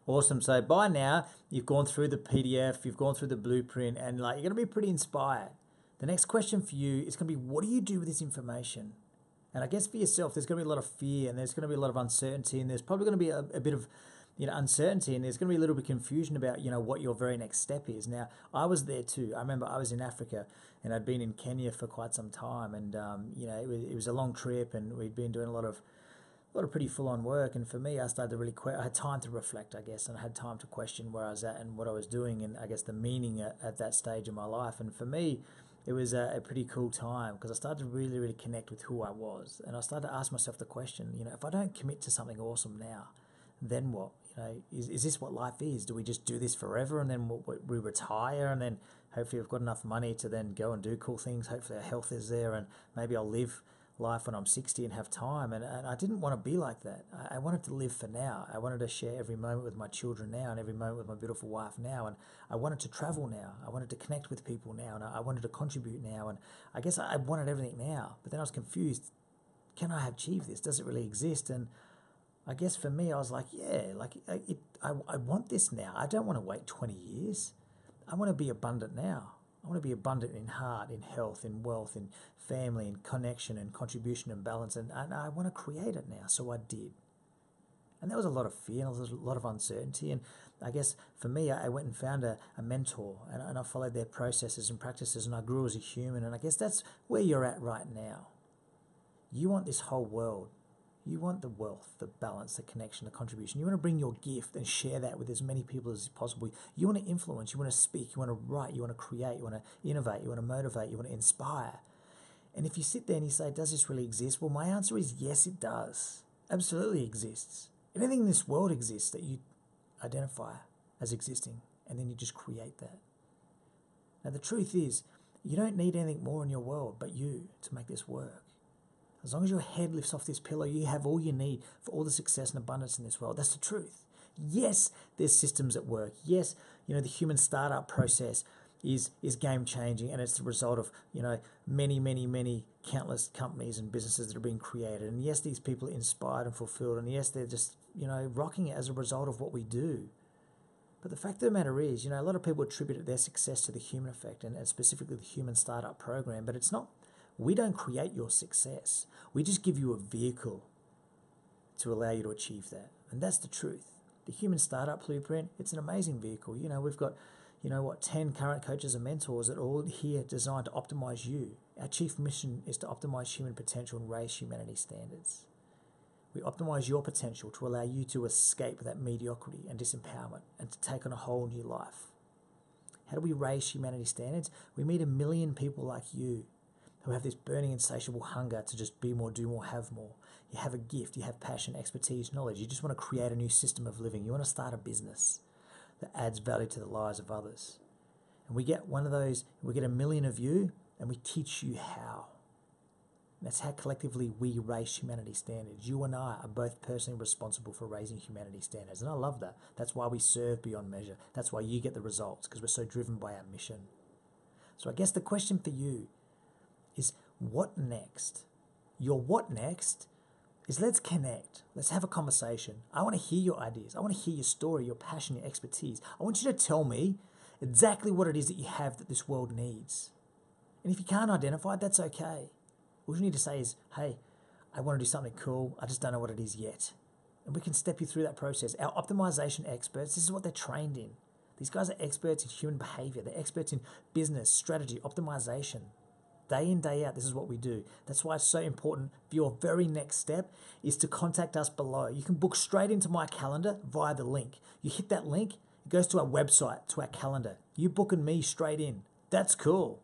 Awesome. So by now, you've gone through the PDF, you've gone through the blueprint, and like you're going to be pretty inspired. The next question for you is going to be, what do you do with this information? And I guess for yourself, there's going to be a lot of fear, and there's going to be a lot of uncertainty, and there's probably going to be a bit of uncertainty, and there's going to be a little bit of confusion about what your very next step is. Now, I was there too. I remember I was in Africa, and I'd been in Kenya for quite some time, and it was a long trip, and we'd been doing a lot of pretty full on work. And for me, I started to really I had time to reflect, I guess, and I had time to question where I was at and what I was doing, and I guess the meaning at that stage of my life. And for me, it was a pretty cool time because I started to really, really connect with who I was, and I started to ask myself the question, if I don't commit to something awesome now, then what? Is this what life is? Do we just do this forever and then we retire and then hopefully we've got enough money to then go and do cool things? Hopefully our health is there and maybe I'll live life when I'm 60 and have time. And I didn't want to be like that. I wanted to live for now. I wanted to share every moment with my children now and every moment with my beautiful wife now. And I wanted to travel now. I wanted to connect with people now. And I wanted to contribute now. And I guess I wanted everything now. But then I was confused. Can I achieve this? Does it really exist? And I guess for me, I was like, yeah, like I want this now. I don't want to wait 20 years. I want to be abundant now. I want to be abundant in heart, in health, in wealth, in family, in connection, and contribution and balance. And I want to create it now. So I did. And there was a lot of fear and there was a lot of uncertainty. And I guess for me, I went and found a mentor and I followed their processes and practices and I grew as a human. And I guess that's where you're at right now. You want this whole world. You want the wealth, the balance, the connection, the contribution. You want to bring your gift and share that with as many people as possible. You want to influence, you want to speak, you want to write, you want to create, you want to innovate, you want to motivate, you want to inspire. And if you sit there and you say, does this really exist? Well, my answer is yes, it does. Absolutely exists. Anything in this world exists that you identify as existing, and then you just create that. Now, the truth is, you don't need anything more in your world but you to make this work. As long as your head lifts off this pillow, you have all you need for all the success and abundance in this world. That's the truth. Yes, there's systems at work. Yes, the human startup process is game changing, and it's the result of many, many, many countless companies and businesses that are being created. And yes, these people are inspired and fulfilled, and yes, they're just rocking it as a result of what we do. But the fact of the matter is, a lot of people attribute their success to the human effect and specifically the human startup program, but it's not. We don't create your success. We just give you a vehicle to allow you to achieve that. And that's the truth. The Human Startup Blueprint, it's an amazing vehicle. We've got, 10 current coaches and mentors that are all here designed to optimize you. Our chief mission is to optimize human potential and raise humanity standards. We optimize your potential to allow you to escape that mediocrity and disempowerment and to take on a whole new life. How do we raise humanity standards? We meet 1 million people like you who have this burning, insatiable hunger to just be more, do more, have more. You have a gift, you have passion, expertise, knowledge. You just want to create a new system of living. You want to start a business that adds value to the lives of others. And we get 1 million of you, and we teach you how. And that's how collectively we raise humanity standards. You and I are both personally responsible for raising humanity standards. And I love that. That's why we serve beyond measure. That's why you get the results, because we're so driven by our mission. So I guess the question for you is, what next? Your what next is, let's connect. Let's have a conversation. I want to hear your ideas. I want to hear your story, your passion, your expertise. I want you to tell me exactly what it is that you have that this world needs. And if you can't identify it, that's okay. All you need to say is, hey, I want to do something cool. I just don't know what it is yet. And we can step you through that process. Our optimization experts, this is what they're trained in. These guys are experts in human behavior. They're experts in business, strategy, optimization. Day in, day out, this is what we do. That's why it's so important for your very next step is to contact us below. You can book straight into my calendar via the link. You hit that link, it goes to our website, to our calendar. You booking me straight in. That's cool.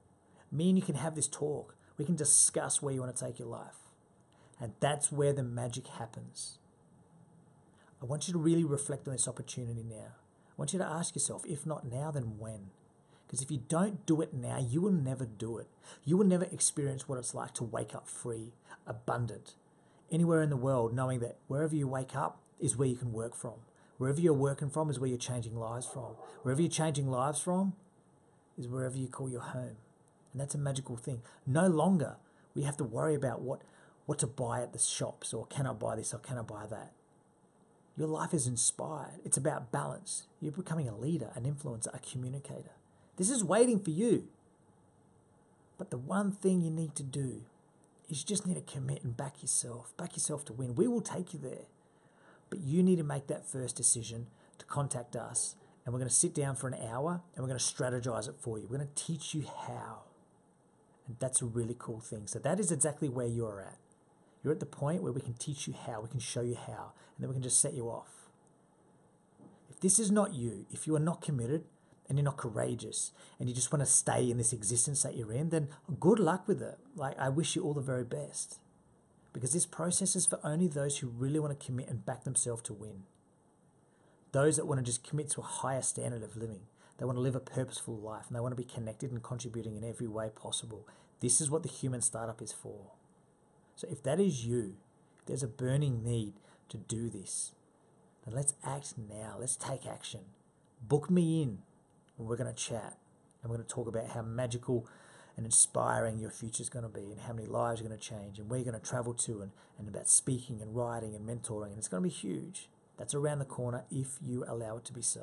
Me and you can have this talk. We can discuss where you want to take your life. And that's where the magic happens. I want you to really reflect on this opportunity now. I want you to ask yourself, if not now, then when? Because if you don't do it now, you will never do it. You will never experience what it's like to wake up free, abundant, anywhere in the world, knowing that wherever you wake up is where you can work from. Wherever you're working from is where you're changing lives from. Wherever you're changing lives from is wherever you call your home. And that's a magical thing. No longer we have to worry about what to buy at the shops, or can I buy this or can I buy that. Your life is inspired. It's about balance. You're becoming a leader, an influencer, a communicator. This is waiting for you. But the one thing you need to do is you just need to commit and back yourself to win. We will take you there. But you need to make that first decision to contact us. And we're going to sit down for an hour and we're going to strategize it for you. We're going to teach you how. And that's a really cool thing. So that is exactly where you're at. You're at the point where we can teach you how, we can show you how, and then we can just set you off. If this is not you, if you are not committed and you're not courageous and you just want to stay in this existence that you're in, then good luck with it. Like, I wish you all the very best. Because this process is for only those who really want to commit and back themselves to win. Those that want to just commit to a higher standard of living. They want to live a purposeful life and they want to be connected and contributing in every way possible. This is what the Human Startup is for. So if that is you, if there's a burning need to do this, then let's act now. Let's take action. Book me in and we're going to chat. And we're going to talk about how magical and inspiring your future is going to be and how many lives are going to change and where you're going to travel to and about speaking and writing and mentoring. And it's going to be huge. That's around the corner if you allow it to be so.